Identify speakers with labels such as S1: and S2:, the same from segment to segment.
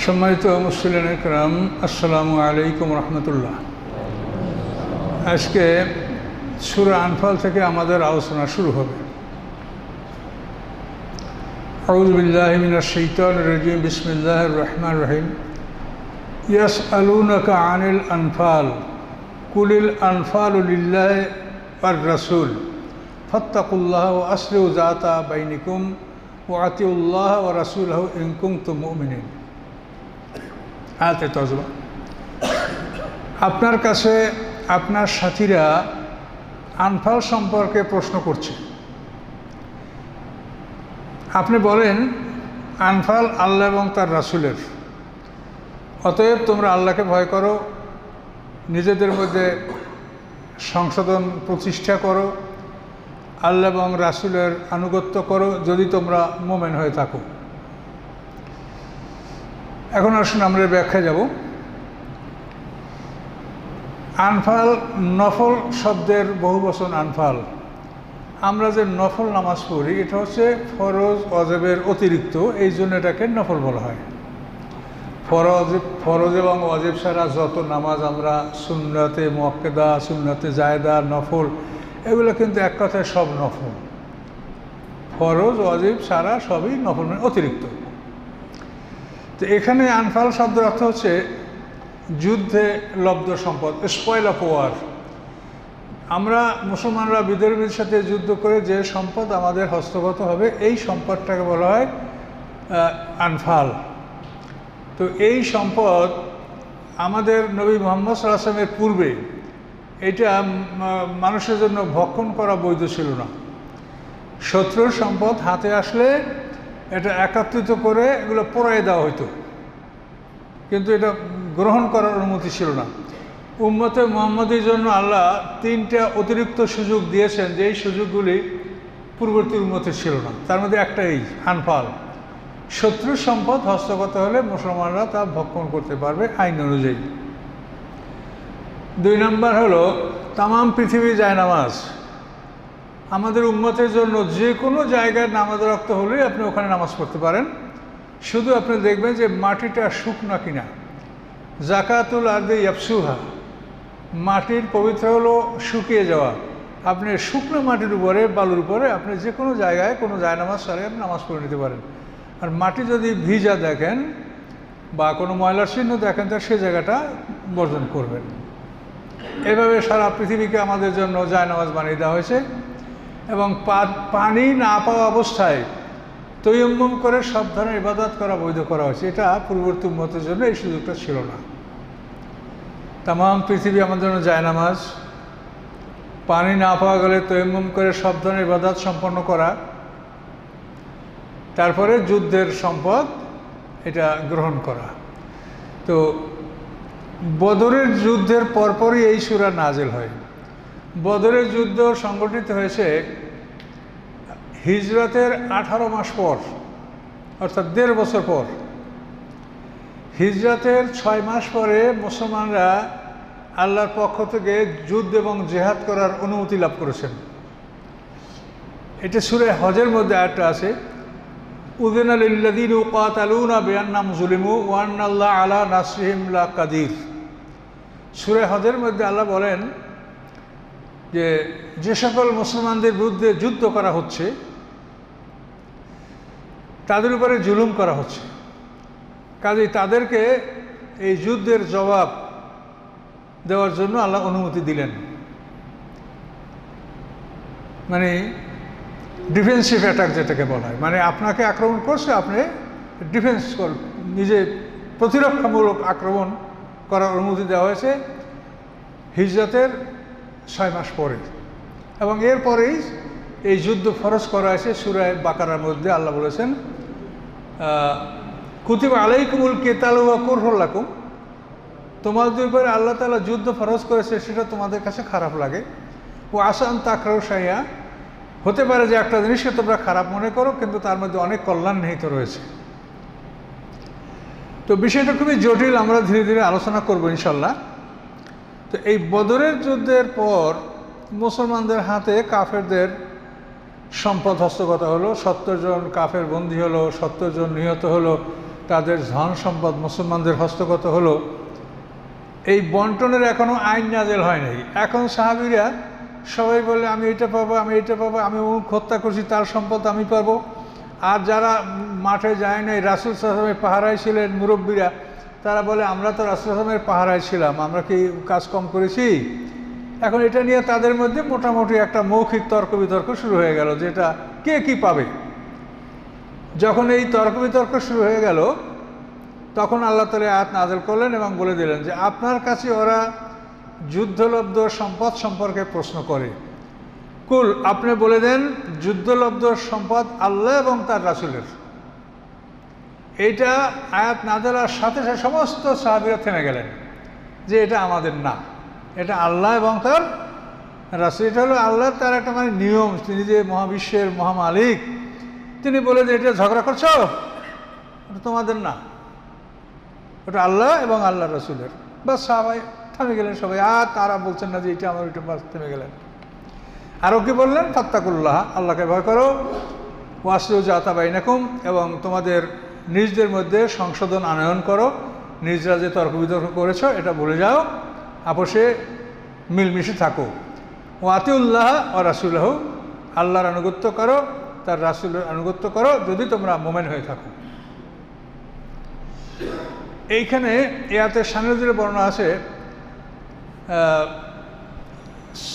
S1: সম্মানিত মুসলিম ইকরাম, আসসালামু আলাইকুম রহমতুল্লাহ। আজকে সূরা আনফাল থেকে আমাদের আলোচনা শুরু হবে। আউযু বিল্লাহি মিনাশ শাইতানির রাজিম, বিসমিল্লাহির রহমানির রহিম। ইয়াসআলুনাকা আনিল আনফাল কুলিল আনফালু লিল্লাহি ওয়ার রাসূল ফাত্তাকুল্লাহ ওয়া আসলিহু যাতা বাইনিকুম ওয়া আতিউল্লাহ ওয়া রাসূলাহু ইন কুনতুম মুমিনিন। আয়াতের তরজমা। আপনার কাছে আপনার সাথীরা আনফাল সম্পর্কে প্রশ্ন করছে। আপনি বলেন, আনফাল আল্লাহ এবং তার রাসূলের, অতএব তোমরা আল্লাহকে ভয় করো, নিজেদের মধ্যে সংশোধন প্রতিষ্ঠা করো, আল্লাহ এবং রাসূলের আনুগত্য করো যদি তোমরা মুমিন হয়ে থাকো। এখন আসুন আমরা ব্যাখ্যা যাব। আনফাল নফল শব্দের বহুবচন আনফাল। আমরা যে নফল নামাজ পড়ি এটা হচ্ছে ফরজ ওয়াজিবের অতিরিক্ত, এই জন্য এটাকে নফল বলা হয়। ফরজ এবং ওয়াজিব ছাড়া যত নামাজ আমরা সুন্নতে মুআক্কাদা, সুন্নতে জায়েদা, নফল, এগুলো কিন্তু এক কথায় সব নফল। ফরজ ওয়াজিব ছাড়া সবই নফল, মানে অতিরিক্ত। তো এখানে আনফাল শব্দের অর্থ হচ্ছে যুদ্ধে লব্ধ সম্পদ, স্পয়েল অফ ওয়ার। আমরা মুসলমানরা বিদ্রোহীদের সাথে যুদ্ধ করে যে সম্পদ আমাদের হস্তগত হবে, এই সম্পদটাকে বলা হয় আনফাল। তো এই সম্পদ আমাদের নবী মুহাম্মদ সাল্লাল্লাহু আলাইহি ওয়াসাল্লামের পূর্বে এটা মানুষের জন্য ভক্ষণ করা বৈধ ছিল না। শত্রুর সম্পদ হাতে আসলে এটা একত্রিত করে এগুলো পোড়ায় দেওয়া হতো, কিন্তু এটা গ্রহণ করার অনুমতি ছিল না। উম্মতে মুহাম্মাদীর জন্য আল্লাহ তিনটা অতিরিক্ত সুযোগ দিয়েছেন, যে এই সুযোগগুলি পূর্ববর্তী উম্মতের ছিল না। তার মধ্যে একটা এই আনফাল। শত্রুর সম্পদ হস্তগত হলে মুসলমানরা তা ভক্ষণ করতে পারবে আইন অনুযায়ী। 2 নম্বর হলো তামাম পৃথিবী জায়নামাজ। আমাদের উম্মতের জন্য যে কোনো জায়গায় নামাজ রক্ত হলেই আপনি ওখানে নামাজ পড়তে পারেন, শুধু আপনি দেখবেন যে মাটিটা শুকনা কিনা। জাকাতুল আরদি ইয়াবসুহা, মাটির পবিত্র হলো শুকিয়ে যাওয়া। আপনি শুকনো মাটির উপরে, বালুর উপরে আপনি যে কোনো জায়গায় কোনো জায়নামাজ সারে আপনি নামাজ পড়ে নিতে পারেন। আর মাটি যদি ভিজা দেখেন বা কোনো ময়লার চিহ্ন দেখেন, তা সে জায়গাটা বর্জন করবেন। এভাবে সারা পৃথিবীকে আমাদের জন্য জায়নামাজ বানিয়ে দেওয়া হয়েছে। এবং পানি না পাওয়া অবস্থায় তৈয়ম্মুম করে সব ধরনের ইবাদত করা বৈধ করা হয়েছে। এটা পূর্ববর্তী উম্মতের জন্য এই সুযোগটা ছিল না। তামাম পৃথিবী আমাদের জন্য জায়নামাজ, পানি না পাওয়া গেলে তৈয়ম্মুম করে সব ধরনের ইবাদত সম্পন্ন করা, তারপরে যুদ্ধের সম্পদ এটা গ্রহণ করা। তো বদরের যুদ্ধের পরপরই এই সূরা নাজিল হয়। বদরের যুদ্ধ সংগঠিত হয়েছে হিজরতের 18 মাস পর, অর্থাৎ 1.5 বছর পর। হিজরতের 6 মাস পরে মুসলমানরা আল্লাহর পক্ষ থেকে যুদ্ধ এবং জেহাদ করার অনুমতি লাভ করেছেন। এটা সূরা হজের মধ্যে আয়াতটা আছে, উযিনা লিল্লাযীনা ইউকাতালুনা বিআন্নাহুম যুলিমু ওয়া আন্নাল্লাহা আলা নাসরিহিম লাকাদির। সূরা হজের মধ্যে আল্লাহ বলেন যে সকল মুসলমানদের বিরুদ্ধে যুদ্ধ করা হচ্ছে তাদের উপরে জুলুম করা হচ্ছে, কাজেই তাদেরকে এই যুদ্ধের জবাব দেওয়ার জন্য আল্লাহ অনুমতি দিলেন। মানে ডিফেন্সিভ অ্যাটাক যেটাকে বলা হয়, মানে আপনাকে আক্রমণ করছে, আপনি ডিফেন্স নিজে প্রতিরক্ষামূলক আক্রমণ করার অনুমতি দেওয়া হয়েছে হিজরতের 6 মাস পরে। এবং এরপরেই এই যুদ্ধ ফরজ করা হয়েছে। সূরা বাকারার মধ্যে আল্লাহ বলেছেন, কুতিবা আলাইকুমুল কিতালু ওয়া কুরহুল লাকুম, তোমাদের উপরে আল্লাহ তাআলা যুদ্ধ ফরজ করেছে, সেটা তোমাদের কাছে খারাপ লাগে। ও আসান তাকরাহু শাইআ, হতে পারে যে একটা জিনিসকে তোমরা খারাপ মনে করো, কিন্তু তার মধ্যে অনেক কল্যাণ নিহিত রয়েছে। তো বিষয়টা খুবই জটিল, আমরা ধীরে ধীরে আলোচনা করব ইনশাল্লাহ। তো এই বদরের যুদ্ধের পর মুসলমানদের হাতে কাফেরদের সম্পদ হস্তগত হলো। 70 জন কাফের বন্দী হলো, 70 জন নিহত হলো, তাদের ধন সম্পদ মুসলমানদের হস্তগত হলো, এই বন্টনের এখনও আইন নাজেল হয় নাই। এখন সাহাবীরা সবাই বলে আমি এটা পাবো, আমি এটা পাবো, আমি অমুক হত্যা করছি তার সম্পদ আমি পাবো। আর যারা মাঠে যায় নাই, রাসূল সাল্লাল্লাহু আলাইহি ওয়াসাল্লামের পাহারায় ছিলেন মুরব্বীরা, তারা বলে আমরা তো রাসূল সাল্লাল্লাহু আলাইহি ওয়াসাল্লামের পাহারায় ছিলাম, আমরা কি কাজ কম করেছি? এখন এটা নিয়ে তাদের মধ্যে মোটামুটি একটা মৌখিক তর্ক বিতর্ক শুরু হয়ে গেল, যেটা কে কি পাবে। যখন এই তর্ক বিতর্ক শুরু হয়ে গেল, তখন আল্লাহ তাআলা আয়াত নাযিল করলেন এবং বলে দিলেন যে আপনার কাছে ওরা যুদ্ধলব্ধ সম্পদ সম্পর্কে প্রশ্ন করে, কুল আপনি বলে দেন যুদ্ধলব্ধ সম্পদ আল্লাহ এবং তার রাসূলের। এইটা আয়াত নাযিলের সাথে সাথে সমস্ত সাহাবীরা থেমে গেলেন যে এটা আমাদের না, এটা আল্লাহ এবং তার রাসূল। এটা হলো আল্লাহ তার একটা মানে নিয়ম, তিনি যে মহাবিশ্বের মহামালিক, তিনি বলে যে এটা ঝগড়া করছো, এটা তোমাদের না, ওটা আল্লাহ এবং আল্লাহ রাসূলের। বাস সবাই থেমে গেলেন সবাই, আর তারা বলছেন না যে এটা আমার, ওইটা, বাস থেমে গেলেন। আরও কি বললেন? ফাত্তাকুল্লাহ, আল্লাহকে ভয় করো, ওয়াসলিহু যাতা বাইনাকুম, এবং তোমাদের নিজদের মধ্যে সংশোধন আনয়ন করো, নিজরা যে তর্ক বিতর্ক করেছ এটা ভুলে যাও, আপোষে মিলমিশে থাকো। ওয়াতিউল্লাহ ও রাসূলহু, আল্লাহর আনুগত্য করো, তার রাসূলের আনুগত্য করো যদি তোমরা মুমিন হয়ে থাকো। এইখানে ইয়াতে শানের বর্ণনা আছে,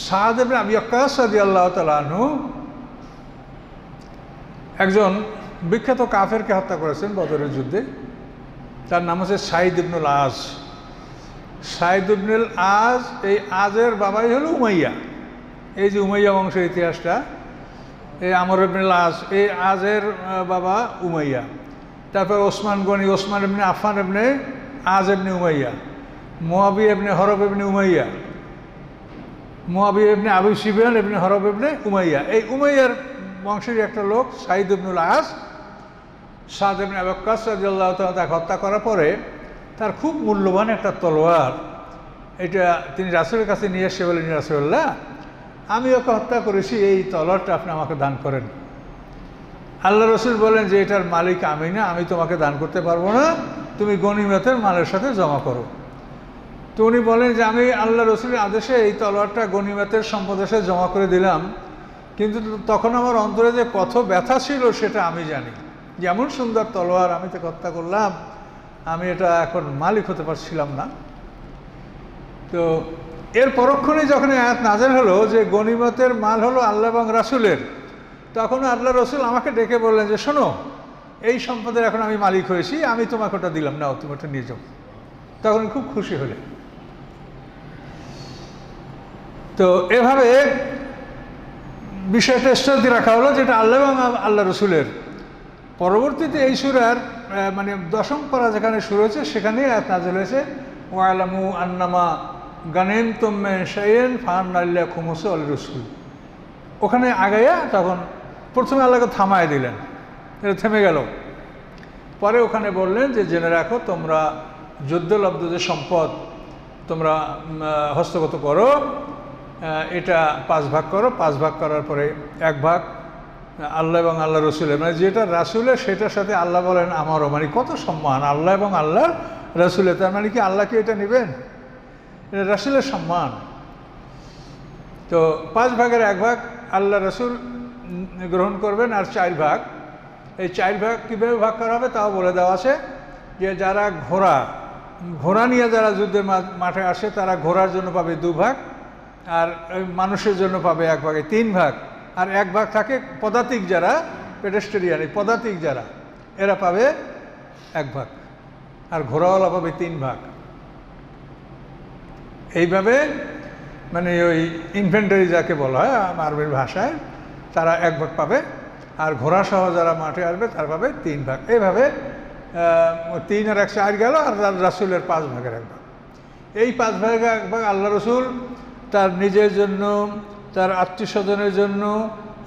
S1: সাদ ইবনে আবি ওয়াক্কাস রাদিয়াল্লাহু তাআলা আনহু একজন বিখ্যাত কাফেরকে হত্যা করেছেন বদরের যুদ্ধে। তার নাম হচ্ছে সাঈদ ইবনুল আজ। সাঈদ ইবনুল আজ, এই আজের বাবাই হলো উমাইয়া। এই যে উমাইয়া বংশের ইতিহাসটা, এই আমর ইবনুল আজ, এই আজের বাবা উমাইয়া। তারপর ওসমান গনি, ওসমান ইবনে আফফান ইবনে আজ ইবনে উমাইয়া, মুআবিয়া ইবনে হরব ইবনে উমাইয়া, মুআবিয়া ইবনে আবু সুফিয়ান ইবনে হরব ইবনে উমাইয়া। এই উমাইয়ার বংশের একটা লোক সাঈদ ইবনুল আজ, সাদ ইবনে আবি ওয়াক্কাস রাদিয়াল্লাহু তাআলা তাকে হত্যা করার পরে তার খুব মূল্যবান একটা তলোয়ার, এটা তিনি রাসূলের কাছে নিয়ে এসে বলেন, রাসূলুল্লাহ আমি ওকে হত্যা করেছি, এই তলোয়ারটা আপনি আমাকে দান করেন। আল্লাহ রসুল বলেন যে এটার মালিক আমি না, আমি তোমাকে দান করতে পারবো না, তুমি গনিমতের মালের সাথে জমা করো। তো উনি বলেন যে আমি আল্লাহ রসুলের আদেশে এই তলোয়ারটা গনিমতের সম্পদের সাথে জমা করে দিলাম, কিন্তু তখন আমার অন্তরে যে কত ব্যথা ছিল সেটা আমি জানি। যেমন সুন্দর তলোয়ার, আমি তো হত্যা করলাম, আমি এটা এখন মালিক হতে পারছিলাম না। তো এর পরক্ষণেই যখন আয়াত নাযিল হলো যে গনিমতের মাল হলো আল্লাহ এবং রাসূলের, তখন আল্লাহ রসুল আমাকে ডেকে বললেন যে শোনো, এই সম্পদের এখন আমি মালিক হয়েছি, আমি তোমাকে ওটা দিলাম, নাও তুমি ওটা নিয়ে যাও। তখন খুব খুশি হলে। তো এভাবে বিষয়টা স্থিতি রাখা হলো যেটা আল্লাহ এবং আল্লাহ রসুলের। পরবর্তীতে এই সূরার মানে 10ম পারা যেখানে শুরু হয়েছে সেখানেই আয়াত নাযিল হয়েছে, ওয়ালামু আন্নামা গানিমতুম মিন শাইইন ফাআন্না লিল্লাহি খুমুসু ওয়া লির-রাসূল। ওখানে আগাইয়া তখন প্রথমে আল্লাহকে থামায় দিলেন, এটা থেমে গেল। পরে ওখানে বললেন যে জেনে রাখো তোমরা যুদ্ধলব্ধ যে সম্পদ তোমরা হস্তগত করো, এটা 5 ভাগ করো, 5 ভাগ করার পরে 1 ভাগ আল্লাহ এবং আল্লাহ রসুলের, মানে যেটা রাসূলের সেটার সাথে আল্লাহ বলেন আমারও, মানে কত সম্মান আল্লাহ এবং আল্লাহ রাসূলের। তার মানে কি আল্লাহ কি এটা নেবেন? এটা রাসূলের সম্মান। তো 5 ভাগের 1 ভাগ আল্লাহ রসুল গ্রহণ করবেন, আর 4 ভাগ, এই 4 ভাগ কীভাবে ভাগ করা হবে তাও বলে দেওয়া আছে যে যারা ঘোড়া নিয়ে যারা যুদ্ধের মাঠে আসে তারা ঘোড়ার জন্য পাবে 2 ভাগ, আর মানুষের জন্য পাবে 1 ভাগে 3 ভাগ, আর 1 ভাগ থাকে পদাতিক যারা, পেডেস্ট্রিয়ান, এই পদাতিক যারা, এরা পাবে 1 ভাগ, আর ঘোড়াওয়ালা পাবে 3 ভাগ। এইভাবে মানে ওই ইনফেন্ট্রি যাকে বলা হয় আরবির ভাষায়, তারা 1 ভাগ পাবে, আর ঘোড়াসহ যারা মাঠে আসবে তারা পাবে 3 ভাগ। এইভাবে 3 আর 1 4 গেল, আর রাসূলের 5 ভাগের 1 ভাগ। এই 5 ভাগের 1 ভাগ আল্লাহ রসুল তার নিজের জন্য, তার আত্মীয়স্বজনের জন্য,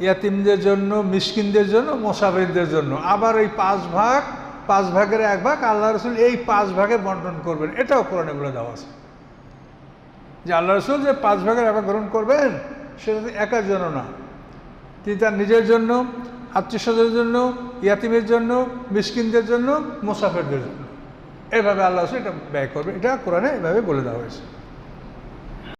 S1: ইয়াতিমদের জন্য, মিসকিনদের জন্য, মুসাফিরদের জন্য, আবার এই 5 ভাগের 1 ভাগ আল্লাহ রসুল এই 5 ভাগে বন্টন করবেন। এটাও কোরআনে বলে দেওয়া আছে যে আল্লাহ রসুল যে 5 ভাগের 1 ভাগ গ্রহণ করবেন সেটা একার জন্য না, তিনি তার নিজের জন্য, আত্মীয়স্বজনের জন্য, ইয়াতিমের জন্য, মিসকিনদের জন্য, মুসাফিরদের জন্য। এভাবে আল্লাহ এটা ব্যয় করবে, এটা কোরআনে এভাবে বলে দেওয়া হয়েছে।